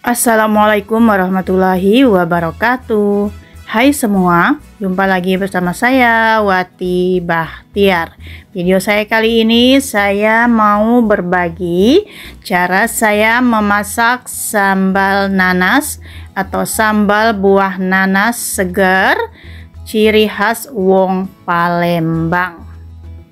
Assalamualaikum warahmatullahi wabarakatuh. Hai semua, jumpa lagi bersama saya Wati Bahtiar. Video saya kali ini saya mau berbagi cara saya memasak sambal nanas atau sambal buah nanas segar ciri khas Wong Palembang.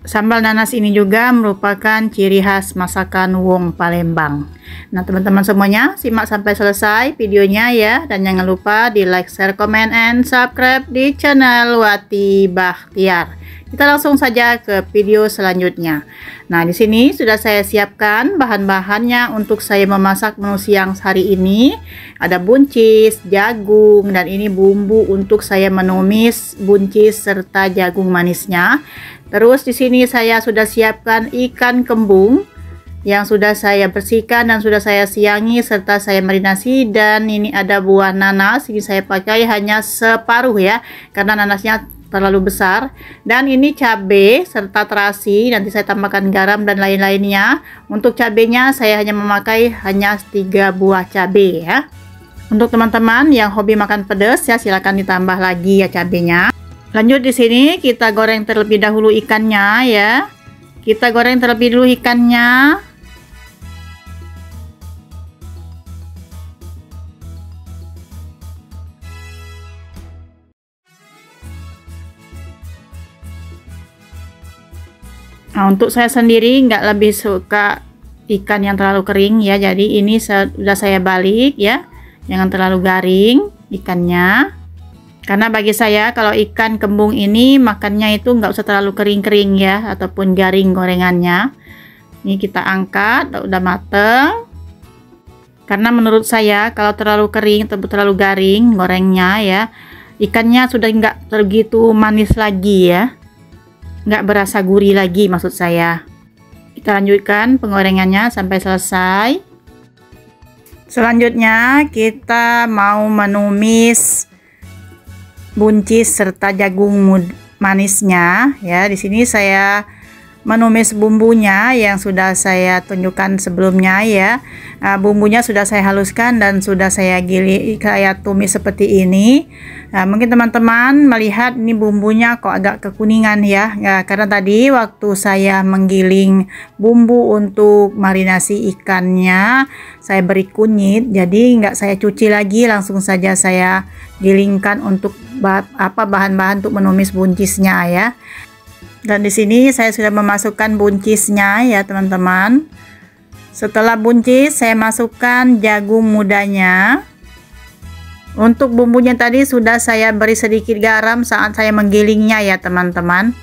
Sambal nanas ini juga merupakan ciri khas masakan Wong Palembang. Nah, teman-teman semuanya simak sampai selesai videonya ya, dan jangan lupa di like, share, comment, and subscribe di channel Wati Bahtiar. Kita langsung saja ke video selanjutnya. Nah, di sini sudah saya siapkan bahan-bahannya untuk saya memasak menu siang hari ini. Ada buncis, jagung, dan ini bumbu untuk saya menumis buncis serta jagung manisnya. Terus di sini saya sudah siapkan ikan kembung yang sudah saya bersihkan dan sudah saya siangi serta saya marinasi, dan ini ada buah nanas. Ini saya pakai hanya separuh ya, karena nanasnya terlalu besar. Dan ini cabai serta terasi, nanti saya tambahkan garam dan lain-lainnya. Untuk cabenya saya hanya memakai hanya 3 buah cabai ya. Untuk teman-teman yang hobi makan pedas ya, silahkan ditambah lagi ya cabenya. Lanjut, di sini kita goreng terlebih dahulu ikannya ya. Kita goreng terlebih dulu ikannya. Nah, untuk saya sendiri nggak lebih suka ikan yang terlalu kering ya. Jadi ini sudah saya balik ya. Jangan terlalu garing ikannya. Karena bagi saya kalau ikan kembung ini makannya itu nggak usah terlalu kering-kering ya, ataupun garing gorengannya. Ini kita angkat, udah mateng. Karena menurut saya kalau terlalu kering atau terlalu garing gorengnya ya, ikannya sudah nggak begitu manis lagi ya, nggak berasa gurih lagi maksud saya. Kita lanjutkan penggorengannya sampai selesai. Selanjutnya kita mau menumis buncis serta jagung manisnya ya. Di sini saya menumis bumbunya yang sudah saya tunjukkan sebelumnya ya. Bumbunya sudah saya haluskan dan sudah saya giling kayak tumis seperti ini. Mungkin teman-teman melihat ini bumbunya kok agak kekuningan ya, karena tadi waktu saya menggiling bumbu untuk marinasi ikannya saya beri kunyit, jadi nggak saya cuci lagi, langsung saja saya gilingkan untuk bahan-bahan untuk menumis buncisnya ya. Dan di sini saya sudah memasukkan buncisnya ya teman-teman. Setelah buncis saya masukkan jagung mudanya. Untuk bumbunya tadi sudah saya beri sedikit garam saat saya menggilingnya ya teman-teman.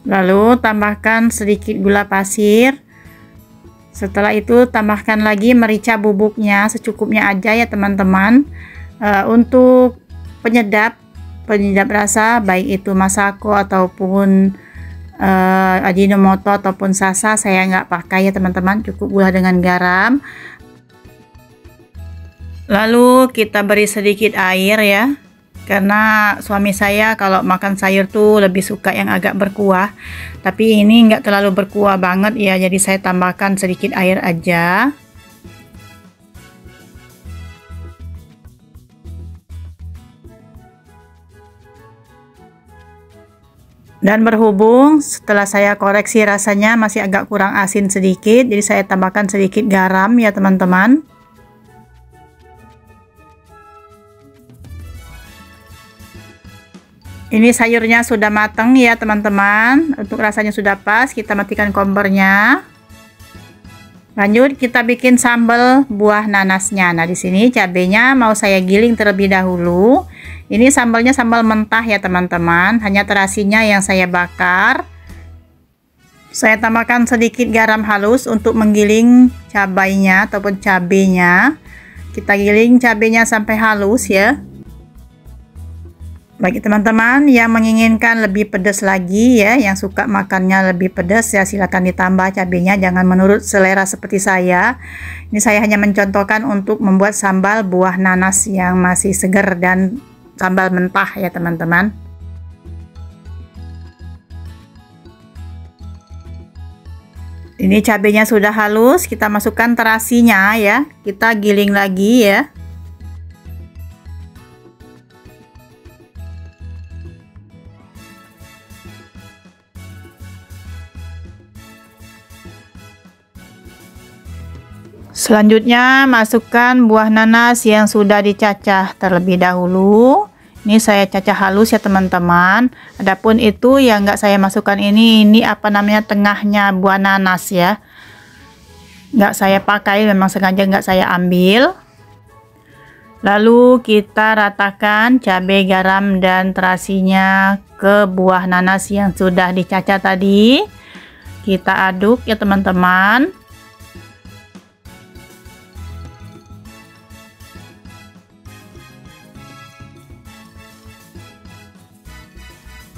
Lalu tambahkan sedikit gula pasir. Setelah itu tambahkan lagi merica bubuknya secukupnya aja ya teman-teman. Untuk penyedap rasa baik itu masako ataupun ajinomoto ataupun sasa saya nggak pakai ya teman-teman, cukup gula dengan garam. Lalu kita beri sedikit air ya, karena suami saya kalau makan sayur tuh lebih suka yang agak berkuah, tapi ini nggak terlalu berkuah banget ya, jadi saya tambahkan sedikit air aja. Dan berhubung setelah saya koreksi rasanya masih agak kurang asin sedikit, jadi saya tambahkan sedikit garam ya teman-teman. Ini sayurnya sudah matang ya teman-teman. Untuk rasanya sudah pas, kita matikan kompornya. Lanjut kita bikin sambal buah nanasnya. Nah, di sini cabenya mau saya giling terlebih dahulu. Ini sambalnya sambal mentah ya teman-teman, hanya terasinya yang saya bakar. Saya tambahkan sedikit garam halus untuk menggiling cabainya ataupun cabenya. Kita giling cabenya sampai halus ya. Bagi teman-teman yang menginginkan lebih pedas lagi ya, yang suka makannya lebih pedas ya, silakan ditambah cabenya, jangan menurut selera seperti saya. Ini saya hanya mencontohkan untuk membuat sambal buah nanas yang masih segar dan sambal mentah ya teman-teman. Ini cabenya sudah halus, kita masukkan terasinya ya, kita giling lagi ya. Selanjutnya masukkan buah nanas yang sudah dicacah terlebih dahulu. Ini saya cacah halus ya teman-teman. Adapun itu yang nggak saya masukkan ini apa namanya, tengahnya buah nanas ya. Nggak saya pakai, memang sengaja nggak saya ambil. Lalu kita ratakan cabai, garam, dan terasinya ke buah nanas yang sudah dicacah tadi. Kita aduk ya teman-teman.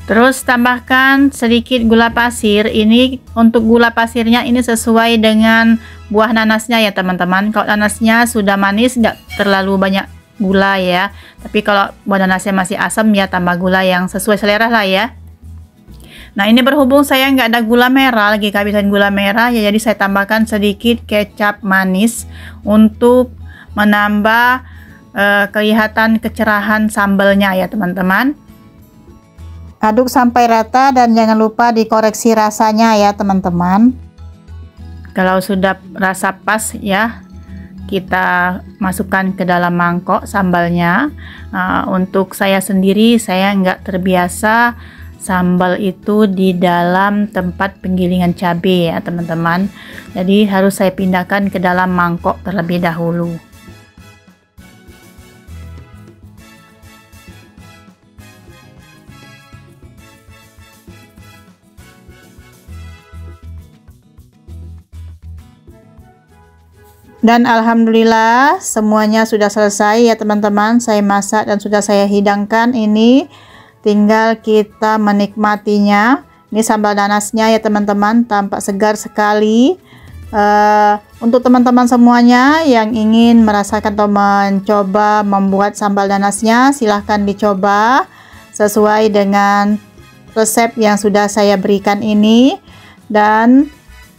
Terus tambahkan sedikit gula pasir. Ini untuk gula pasirnya ini sesuai dengan buah nanasnya ya teman-teman. Kalau nanasnya sudah manis, nggak terlalu banyak gula ya. Tapi kalau buah nanasnya masih asam ya, tambah gula yang sesuai selera lah ya. Nah, ini berhubung saya nggak ada gula merah, lagi kehabisan gula merah ya, jadi saya tambahkan sedikit kecap manis untuk menambah kelihatan kecerahan sambalnya ya teman-teman. Aduk sampai rata dan jangan lupa dikoreksi rasanya ya teman-teman. Kalau sudah rasa pas ya, kita masukkan ke dalam mangkok sambalnya. Untuk saya sendiri, saya nggak terbiasa sambal itu di dalam tempat penggilingan cabai ya teman-teman. Jadi harus saya pindahkan ke dalam mangkok terlebih dahulu. Dan alhamdulillah semuanya sudah selesai ya teman-teman. Saya masak dan sudah saya hidangkan. Ini tinggal kita menikmatinya. Ini sambal nanasnya ya teman-teman, tampak segar sekali. Untuk teman-teman semuanya yang ingin merasakan atau mencoba membuat sambal nanasnya, silahkan dicoba sesuai dengan resep yang sudah saya berikan ini. Dan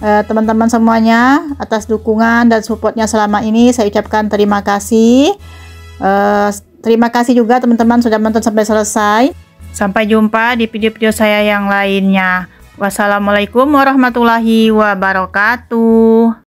teman-teman semuanya, atas dukungan dan supportnya selama ini saya ucapkan terima kasih. Terima kasih juga teman-teman sudah menonton sampai selesai. Sampai jumpa di video-video saya yang lainnya. Wassalamualaikum warahmatullahi wabarakatuh.